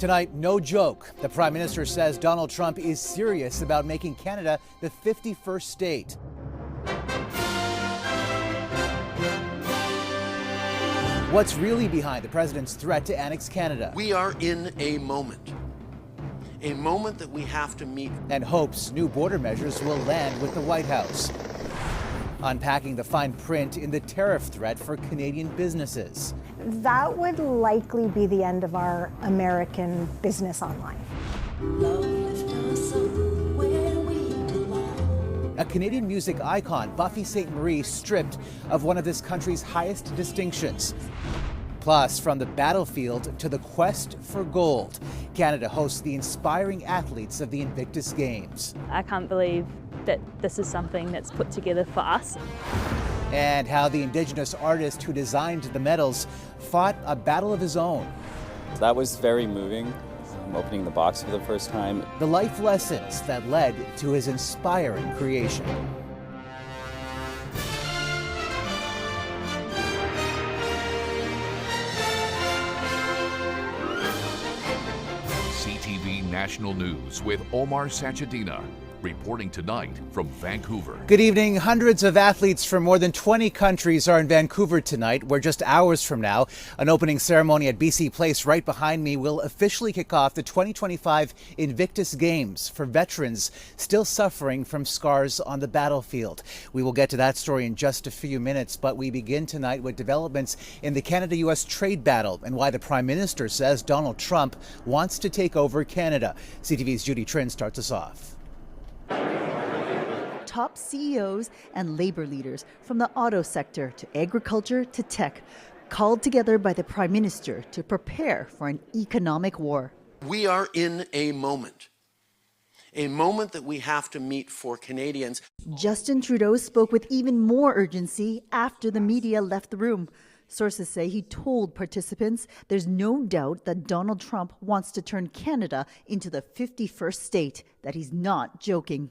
Tonight, no joke. The Prime Minister says Donald Trump is serious about making Canada the 51st state. What's really behind the president's threat to annex Canada? We are in a moment that we have to meet. And hopes new border measures will land with the White House. Unpacking the fine print in the tariff threat for Canadian businesses. That would likely be the end of our American business online. A Canadian music icon, Buffy Sainte-Marie, stripped of one of this country's highest distinctions. Plus, from the battlefield to the quest for gold, Canada hosts the inspiring athletes of the Invictus Games. I can't believe that this is something that's put together for us. And how the Indigenous artist who designed the medals fought a battle of his own. That was very moving. I'm opening the box for the first time. The life lessons that led to his inspiring creation. CTV National News with Omar Sachedina. Reporting tonight from Vancouver. Good evening. Hundreds of athletes from more than 20 countries are in Vancouver tonight, where just hours from now, an opening ceremony at BC Place right behind me will officially kick off the 2025 Invictus Games for veterans still suffering from scars on the battlefield. We will get to that story in just a few minutes, but we begin tonight with developments in the Canada-US trade battle and why the Prime Minister says Donald Trump wants to take over Canada. CTV's Judy Trin starts us off. Top CEOs and labor leaders from the auto sector to agriculture to tech, called together by the Prime Minister to prepare for an economic war. We are in a moment that we have to meet for Canadians. Justin Trudeau spoke with even more urgency after the media left the room. Sources say he told participants there's no doubt that Donald Trump wants to turn Canada into the 51st state, that he's not joking.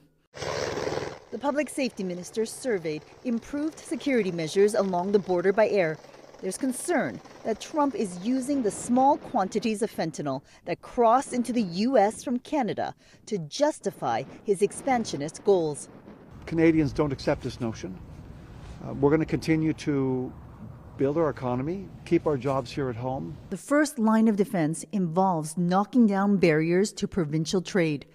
The public safety minister surveyed improved security measures along the border by air. There's concern that Trump is using the small quantities of fentanyl that cross into the U.S. from Canada to justify his expansionist goals. Canadians don't accept this notion. We're going to continue to build our economy, keep our jobs here at home. The first line of defense involves knocking down barriers to provincial trade.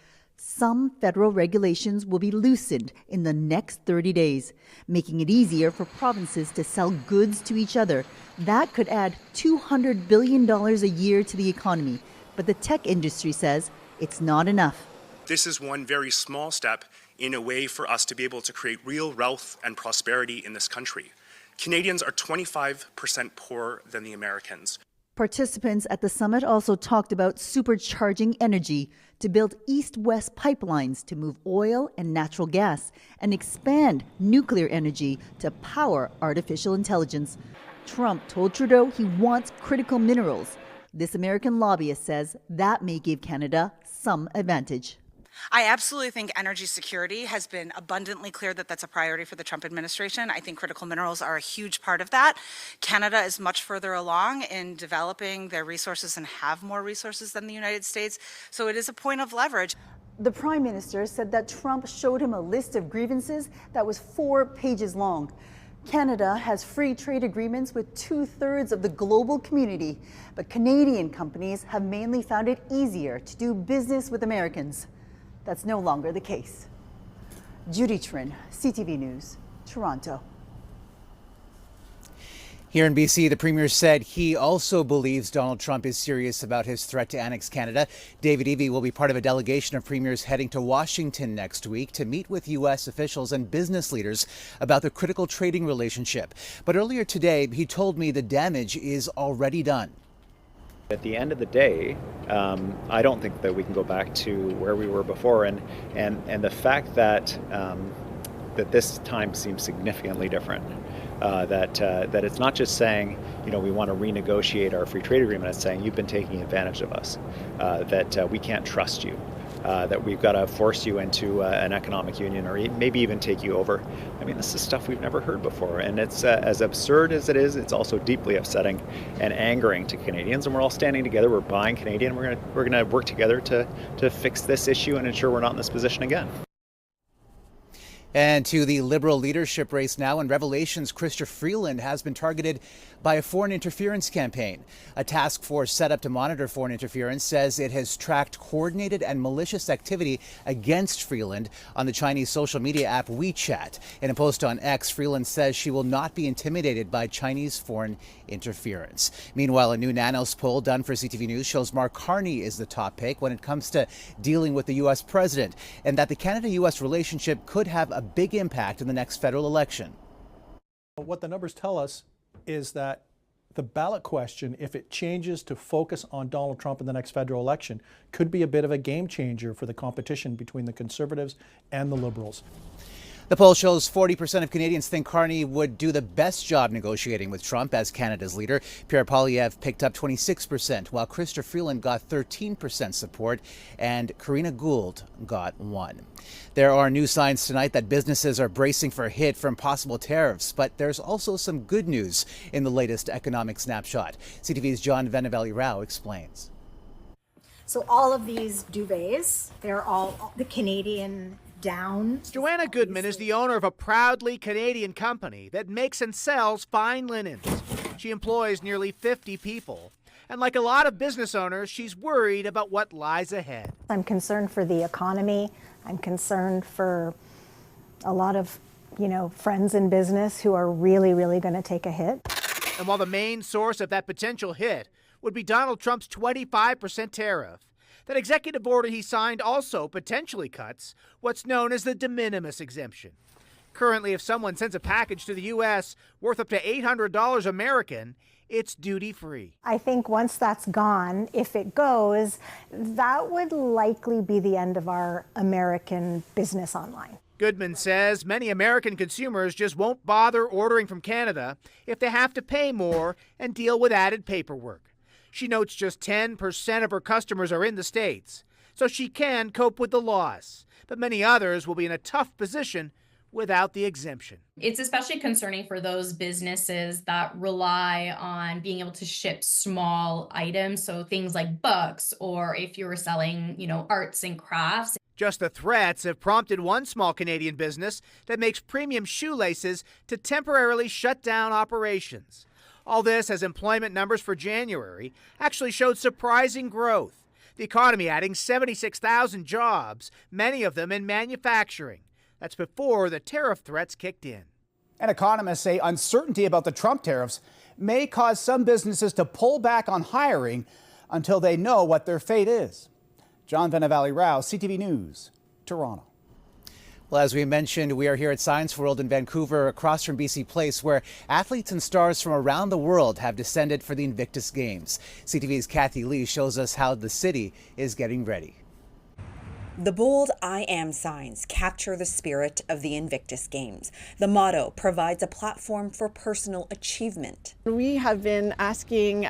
Some federal regulations will be loosened in the next 30 days, making it easier for provinces to sell goods to each other. That could add $200 billion a year to the economy. But the tech industry says it's not enough. This is one very small step in a way for us to be able to create real wealth and prosperity in this country. Canadians are 25% poorer than the Americans. Participants at the summit also talked about supercharging energy to build east-west pipelines to move oil and natural gas and expand nuclear energy to power artificial intelligence. Trump told Trudeau he wants critical minerals. This American lobbyist says that may give Canada some advantage. I absolutely think energy security has been abundantly clear that that's a priority for the Trump administration. I think critical minerals are a huge part of that. Canada is much further along in developing their resources and have more resources than the United States. So it is a point of leverage. The Prime Minister said that Trump showed him a list of grievances that was 4 pages long. Canada has free trade agreements with 2/3 of the global community, but Canadian companies have mainly found it easier to do business with Americans. That's no longer the case. Judy Trin, CTV News, Toronto. Here in BC, the Premier said he also believes Donald Trump is serious about his threat to annex Canada. David Eby will be part of a delegation of premiers heading to Washington next week to meet with U.S. officials and business leaders about the critical trading relationship. But earlier today, he told me the damage is already done. At the end of the day, I don't think that we can go back to where we were before, and the fact that that this time seems significantly different. That it's not just saying, we want to renegotiate our free trade agreement. It's saying you've been taking advantage of us. That we can't trust you. that we've got to force you into an economic union or maybe even take you over. I mean, this is stuff we've never heard before, and it's as absurd as it is, it's also deeply upsetting and angering to Canadians, and we're all standing together, we're buying Canadian, we're going to work together to fix this issue and ensure we're not in this position again. And to the Liberal leadership race now, and Revelation's Chrystia Freeland has been targeted by a foreign interference campaign. A task force set up to monitor foreign interference says it has tracked coordinated and malicious activity against Freeland on the Chinese social media app WeChat. In a post on X, Freeland says she will not be intimidated by Chinese foreign interference. Meanwhile, a new Nanos poll done for CTV News shows Mark Carney is the top pick when it comes to dealing with the U.S. president, and that the Canada-U.S. relationship could have a big impact in the next federal election. What the numbers tell us is that the ballot question, if it changes to focus on Donald Trump in the next federal election, could be a bit of a game changer for the competition between the Conservatives and the Liberals. The poll shows 40% of Canadians think Carney would do the best job negotiating with Trump as Canada's leader. Pierre Poilievre picked up 26%, while Chrystia Freeland got 13% support, and Karina Gould got 1%. There are new signs tonight that businesses are bracing for a hit from possible tariffs, but there's also some good news in the latest economic snapshot. CTV's John Venevali-Rao explains. So all of these duvets, they're all the Canadian down. Joanna Goodman is the owner of a proudly Canadian company that makes and sells fine linens. She employs nearly 50 people. And like a lot of business owners, she's worried about what lies ahead. I'm concerned for the economy. I'm concerned for a lot of, friends in business who are really, really going to take a hit. And while the main source of that potential hit would be Donald Trump's 25% tariff, that executive order he signed also potentially cuts what's known as the de minimis exemption. Currently, if someone sends a package to the U.S. worth up to $800 American, it's duty-free. I think once that's gone, if it goes, that would likely be the end of our American business online. Goodman says many American consumers just won't bother ordering from Canada if they have to pay more and deal with added paperwork. She notes just 10% of her customers are in the States, so she can cope with the loss. But many others will be in a tough position without the exemption. It's especially concerning for those businesses that rely on being able to ship small items, so things like books, or if you're selling, arts and crafts. Just the threats have prompted one small Canadian business that makes premium shoelaces to temporarily shut down operations. All this as employment numbers for January actually showed surprising growth. The economy adding 76,000 jobs, many of them in manufacturing. That's before the tariff threats kicked in. And economists say uncertainty about the Trump tariffs may cause some businesses to pull back on hiring until they know what their fate is. John Venevali-Rao, CTV News, Toronto. Well, as we mentioned, we are here at Science World in Vancouver, across from BC Place, where athletes and stars from around the world have descended for the Invictus Games. CTV's Kathy Lee shows us how the city is getting ready. The bold I am signs capture the spirit of the Invictus Games. The motto provides a platform for personal achievement. We have been asking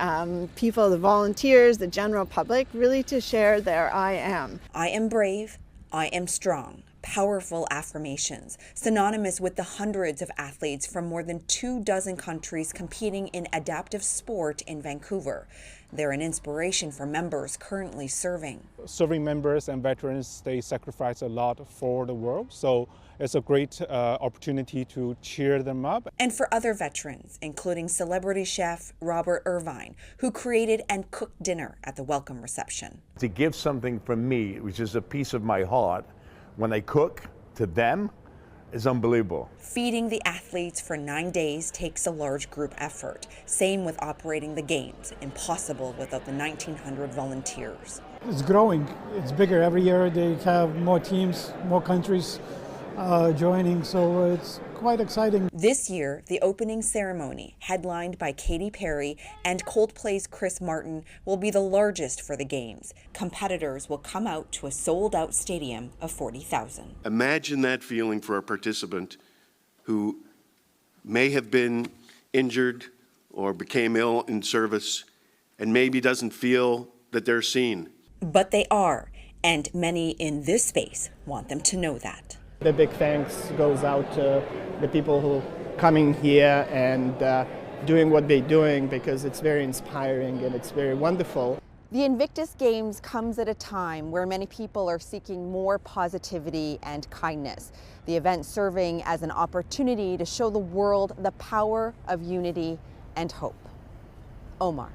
people, the volunteers, the general public, really to share their I am. I am brave, I am strong. Powerful affirmations, synonymous with the hundreds of athletes from more than 24 countries competing in adaptive sport in Vancouver. They're an inspiration for members currently serving. Serving members and veterans, they sacrifice a lot for the world, so it's a great opportunity to cheer them up. And for other veterans, including celebrity chef Robert Irvine, who created and cooked dinner at the welcome reception. To give something from me, which is a piece of my heart, when I cook to them, is unbelievable. Feeding the athletes for 9 days takes a large group effort. Same with operating the games. Impossible without the 1,900 volunteers. It's growing. It's bigger. Every year they have more teams, more countries joining, so it's quite exciting. This year, the opening ceremony, headlined by Katy Perry and Coldplay's Chris Martin, will be the largest for the Games. Competitors will come out to a sold-out stadium of 40,000. Imagine that feeling for a participant who may have been injured or became ill in service and maybe doesn't feel that they're seen. But they are, And many in this space want them to know that. The big thanks goes out to the people who coming here and doing what they're doing, because it's very inspiring and it's very wonderful. The Invictus Games comes at a time where many people are seeking more positivity and kindness. The event serving as an opportunity to show the world the power of unity and hope. Omar.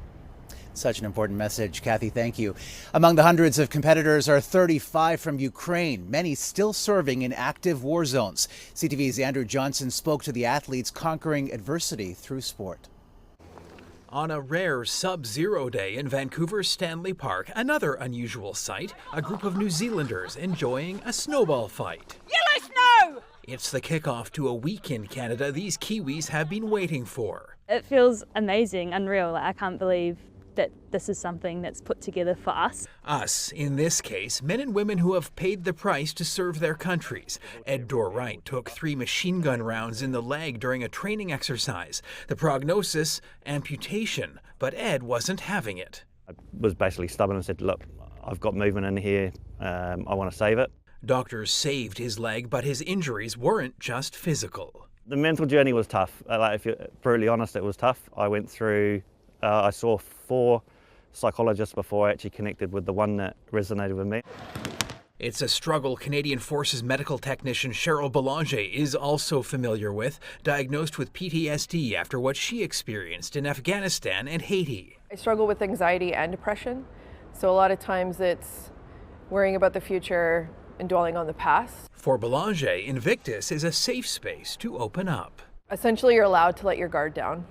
Such an important message. Kathy, thank you. Among the hundreds of competitors are 35 from Ukraine, many still serving in active war zones. CTV's Andrew Johnson spoke to the athletes conquering adversity through sport. On a rare sub-zero day in Vancouver's Stanley Park, another unusual sight, a group of New Zealanders enjoying a snowball fight. Yellow snow! It's the kickoff to a week in Canada these Kiwis have been waiting for. It feels amazing, unreal. I can't believe that this is something that's put together for us. Us, in this case, men and women who have paid the price to serve their countries. Ed Dorwright took 3 machine gun rounds in the leg during a training exercise. The prognosis, amputation, but Ed wasn't having it. I was basically stubborn and said, look, I've got movement in here, I want to save it. Doctors saved his leg, but his injuries weren't just physical. The mental journey was tough. If you're brutally honest, it was tough. I went through, I saw 4 psychologists before I actually connected with the one that resonated with me. It's a struggle Canadian Forces medical technician Cheryl Belanger is also familiar with, diagnosed with PTSD after what she experienced in Afghanistan and Haiti. I struggle with anxiety and depression, so a lot of times it's worrying about the future and dwelling on the past. For Belanger, Invictus is a safe space to open up. Essentially, you're allowed to let your guard down.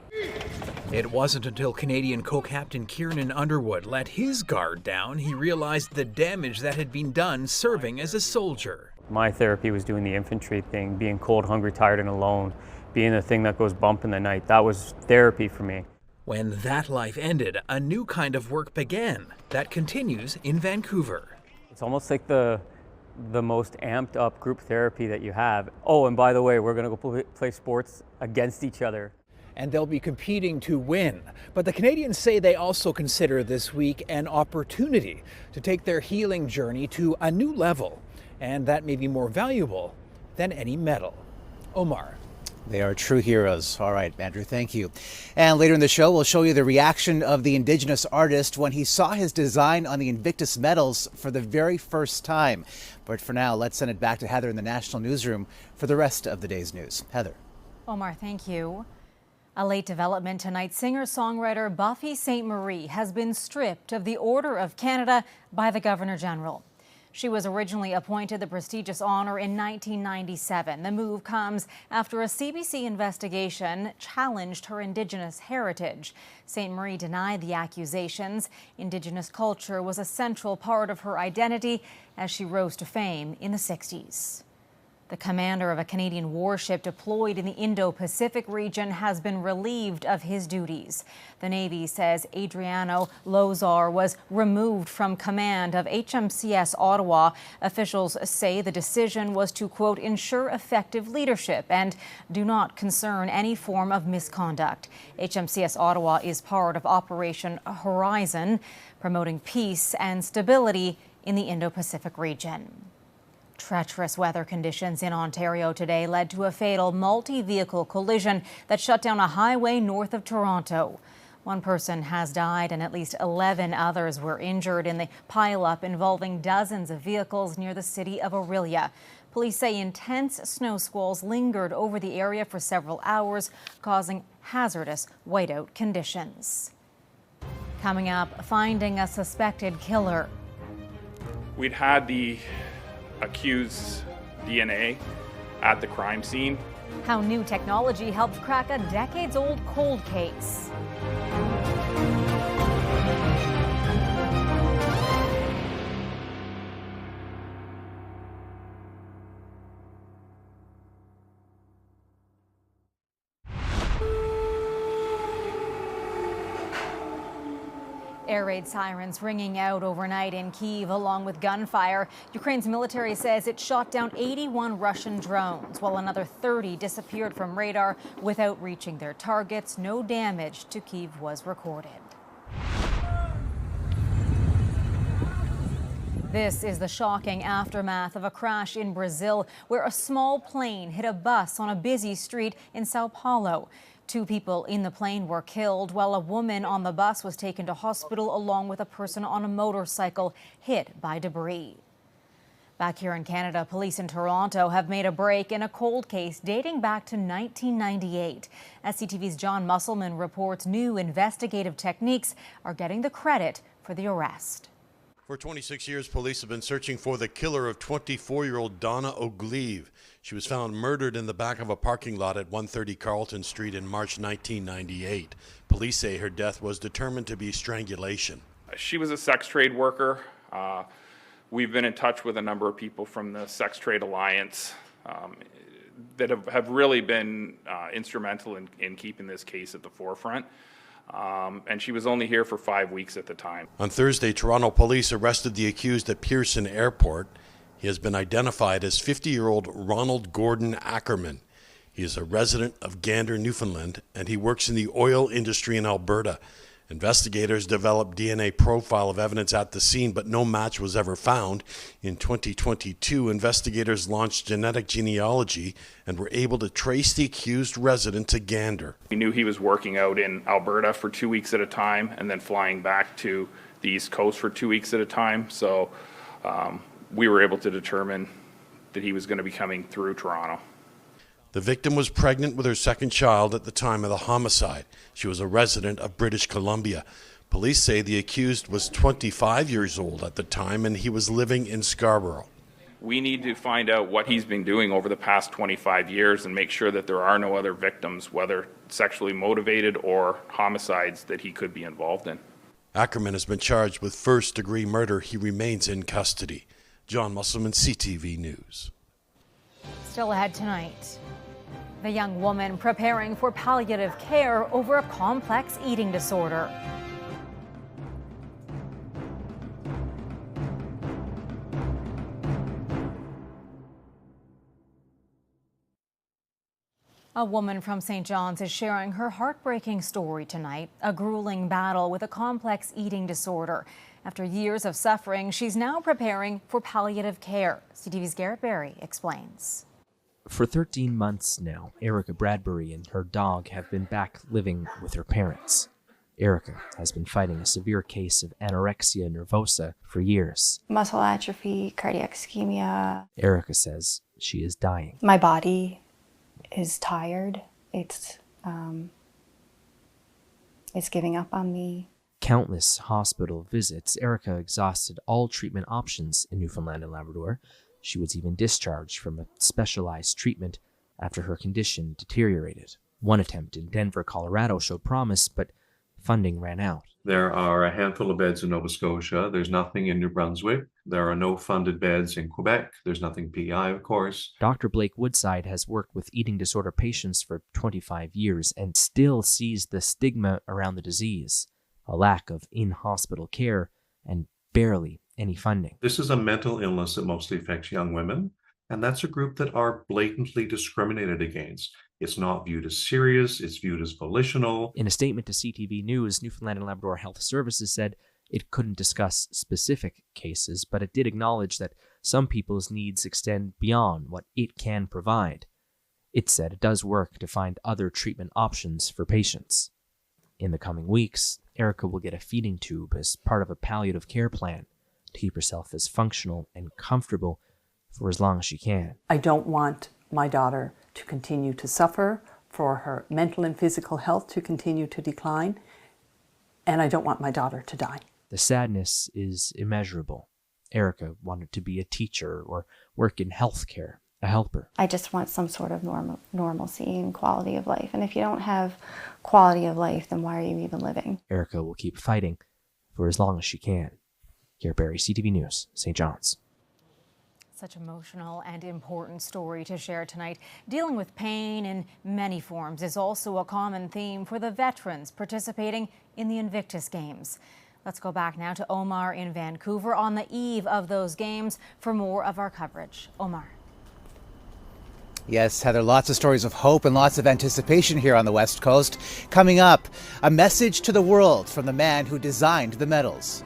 It wasn't until Canadian co-captain Kieran Underwood let his guard down he realized the damage that had been done serving as a soldier. My therapy was doing the infantry thing, being cold, hungry, tired, and alone, being the thing that goes bump in the night. That was therapy for me. When that life ended, a new kind of work began that continues in Vancouver. It's almost like the most amped up group therapy that you have. Oh, and by the way, we're going to go play sports against each other. And they'll be competing to win. But the Canadians say they also consider this week an opportunity to take their healing journey to a new level. And that may be more valuable than any medal. Omar. They are true heroes. All right, Andrew, thank you. And later in the show, we'll show you the reaction of the Indigenous artist when he saw his design on the Invictus medals for the very first time. But for now, let's send it back to Heather in the National Newsroom for the rest of the day's news. Heather. Omar, thank you. A late development tonight, singer-songwriter Buffy Sainte-Marie has been stripped of the Order of Canada by the Governor-General. She was originally appointed the prestigious honor in 1997. The move comes after a CBC investigation challenged her Indigenous heritage. Sainte-Marie denied the accusations. Indigenous culture was a central part of her identity as she rose to fame in the 60s. The commander of a Canadian warship deployed in the Indo-Pacific region has been relieved of his duties. The Navy says Adriano Lozar was removed from command of HMCS Ottawa. Officials say the decision was to, quote, ensure effective leadership and do not concern any form of misconduct. HMCS Ottawa is part of Operation Horizon, promoting peace and stability in the Indo-Pacific region. Treacherous weather conditions in Ontario today led to a fatal multi-vehicle collision that shut down a highway north of Toronto. One person has died and at least 11 others were injured in the pileup involving dozens of vehicles near the city of Orillia. Police say intense snow squalls lingered over the area for several hours, causing hazardous whiteout conditions. Coming up, finding a suspected killer. We'd had the accused's DNA at the crime scene. How new technology helped crack a decades-old cold case. Air raid sirens ringing out overnight in Kyiv along with gunfire. Ukraine's military says it shot down 81 Russian drones, while another 30 disappeared from radar without reaching their targets. No damage to Kyiv was recorded. This is the shocking aftermath of a crash in Brazil where a small plane hit a bus on a busy street in Sao Paulo. 2 people in the plane were killed while a woman on the bus was taken to hospital along with a person on a motorcycle hit by debris. Back here in Canada, police in Toronto have made a break in a cold case dating back to 1998. As CTV's John Musselman reports, new investigative techniques are getting the credit for the arrest. For 26 years, police have been searching for the killer of 24-year-old Donna Oglieve. She was found murdered in the back of a parking lot at 130 Carlton Street in March 1998. Police say her death was determined to be strangulation. She was a sex trade worker. We've been in touch with a number of people from the Sex Trade Alliance that have really been instrumental in keeping this case at the forefront. And she was only here for 5 weeks at the time. On Thursday, Toronto police arrested the accused at Pearson Airport. He has been identified as 50-year-old Ronald Gordon Ackerman. He is a resident of Gander, Newfoundland, and he works in the oil industry in Alberta. Investigators developed DNA profile of evidence at the scene, but no match was ever found. In 2022, investigators launched genetic genealogy and were able to trace the accused resident to Gander. We knew he was working out in Alberta for 2 weeks at a time and then flying back to the East Coast for 2 weeks at a time. So we were able to determine that he was going to be coming through Toronto. The victim was pregnant with her second child at the time of the homicide. She was a resident of British Columbia. Police say the accused was 25 years old at the time and he was living in Scarborough. We need to find out what he's been doing over the past 25 years and make sure that there are no other victims, whether sexually motivated or homicides, that he could be involved in. Ackerman has been charged with first-degree murder. He remains in custody. John Musselman, CTV News. Still ahead tonight. The young woman preparing for palliative care over a complex eating disorder. A woman from St. John's is sharing her heartbreaking story tonight, a grueling battle with a complex eating disorder. After years of suffering, she's now preparing for palliative care. CTV's Garrett Berry explains. For 13 months now, Erica Bradbury and her dog have been back living with her parents. Erica has been fighting a severe case of anorexia nervosa for years. Muscle atrophy, cardiac ischemia. Erica says she is dying. My body is tired. It's giving up on me. Countless hospital visits, Erica exhausted all treatment options in Newfoundland and Labrador. She was even discharged from a specialized treatment after her condition deteriorated. One attempt in Denver, Colorado showed promise, but funding ran out. There are a handful of beds in Nova Scotia. There's nothing in New Brunswick. There are no funded beds in Quebec. There's nothing PI, of course. Dr. Blake Woodside has worked with eating disorder patients for 25 years and still sees the stigma around the disease, a lack of in-hospital care, and barely any funding. This is a mental illness that mostly affects young women, and that's a group that are blatantly discriminated against. It's not viewed as serious, it's viewed as volitional. In a statement to CTV News, Newfoundland and Labrador Health Services said it couldn't discuss specific cases, but it did acknowledge that some people's needs extend beyond what it can provide. It said it does work to find other treatment options for patients. In the coming weeks, Erica will get a feeding tube as part of a palliative care plan to keep herself as functional and comfortable for as long as she can. I don't want my daughter to continue to suffer, for her mental and physical health to continue to decline, and I don't want my daughter to die. The sadness is immeasurable. Erica wanted to be a teacher or work in healthcare, a helper. I just want some sort of normalcy and quality of life. And if you don't have quality of life, then why are you even living? Erica will keep fighting for as long as she can. Garrett Berry, CTV News, St. John's. Such emotional and important story to share tonight. Dealing with pain in many forms is also a common theme for the veterans participating in the Invictus Games. Let's go back now to Omar in Vancouver on the eve of those games for more of our coverage. Omar. Yes, Heather, lots of stories of hope and lots of anticipation here on the West Coast. Coming up, a message to the world from the man who designed the medals.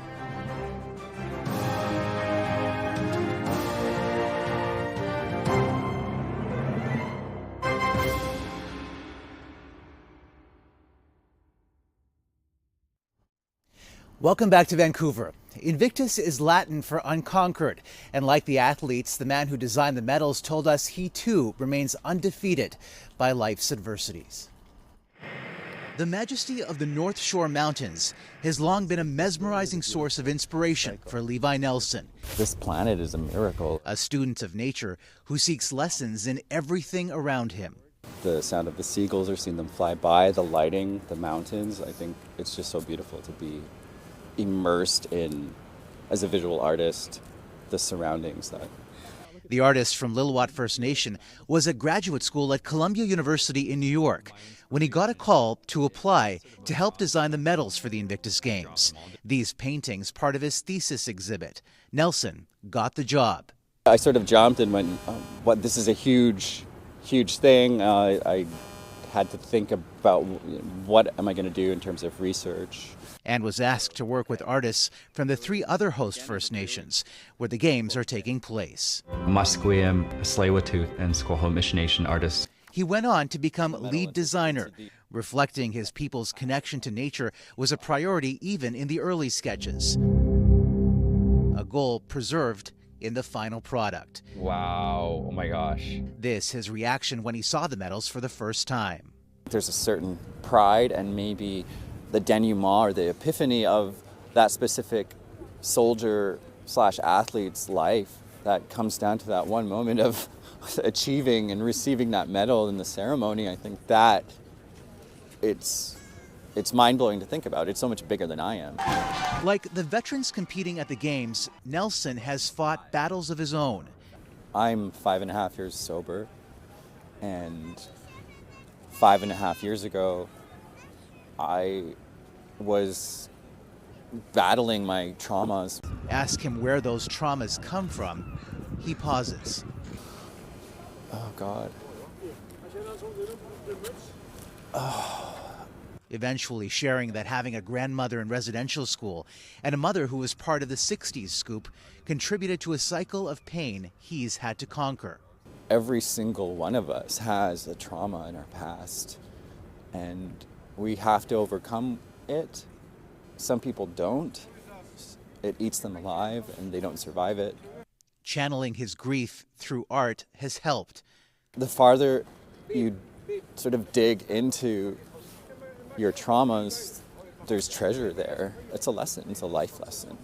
Welcome back to Vancouver. Invictus is Latin for unconquered, and like the athletes, the man who designed the medals told us he too remains undefeated by life's adversities. The majesty of the North Shore Mountains has long been a mesmerizing source of inspiration for Levi Nelson. This planet is a miracle. A student of nature who seeks lessons in everything around him. The sound of the seagulls, or seeing them fly by, the lighting, the mountains, I think it's just so beautiful to be immersed in, as a visual artist, the surroundings. The artist from Lillooet First Nation was at graduate school at Columbia University in New York when he got a call to apply to help design the medals for the Invictus Games. These paintings part of his thesis exhibit. Nelson got the job. I sort of jumped and went, "What? This is a huge thing." I had to think about what am I going to do in terms of research. And was asked to work with artists from the 3 other host First Nations where the games are taking place. Musqueam, Tsleil-Waututh, and Squamish Mission Nation artists. He went on to become lead designer. Reflecting his people's connection to nature was a priority even in the early sketches. A goal preserved in the final product. Wow, oh my gosh. This his reaction when he saw the medals for the first time. There's a certain pride and maybe the denouement or the epiphany of that specific soldier/athlete's life that comes down to that one moment of achieving and receiving that medal in the ceremony. I think that it's mind-blowing to think about. It's so much bigger than I am. Like the veterans competing at the games, Nelson has fought battles of his own. I'm 5.5 years sober, and 5.5 years ago, I was battling my traumas. Ask him where those traumas come from. He pauses. Oh, God. Eventually sharing that having a grandmother in residential school and a mother who was part of the 60s scoop contributed to a cycle of pain he's had to conquer. Every single one of us has a trauma in our past, and we have to overcome it. Some people don't. It eats them alive and they don't survive it. Channeling his grief through art has helped. The farther you sort of dig into your traumas, there's treasure there. It's a lesson, it's a life lesson.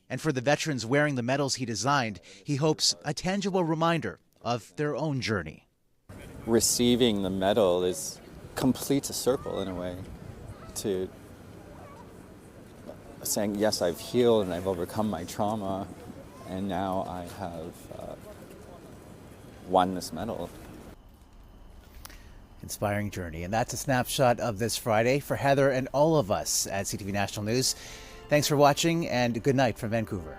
And for the veterans wearing the medals he designed, he hopes a tangible reminder of their own journey. Receiving the medal completes a circle in a way to saying, yes, I've healed and I've overcome my trauma, and now I have won this medal. Inspiring journey. And that's a snapshot of this Friday for Heather and all of us at CTV National News. Thanks for watching, and good night from Vancouver.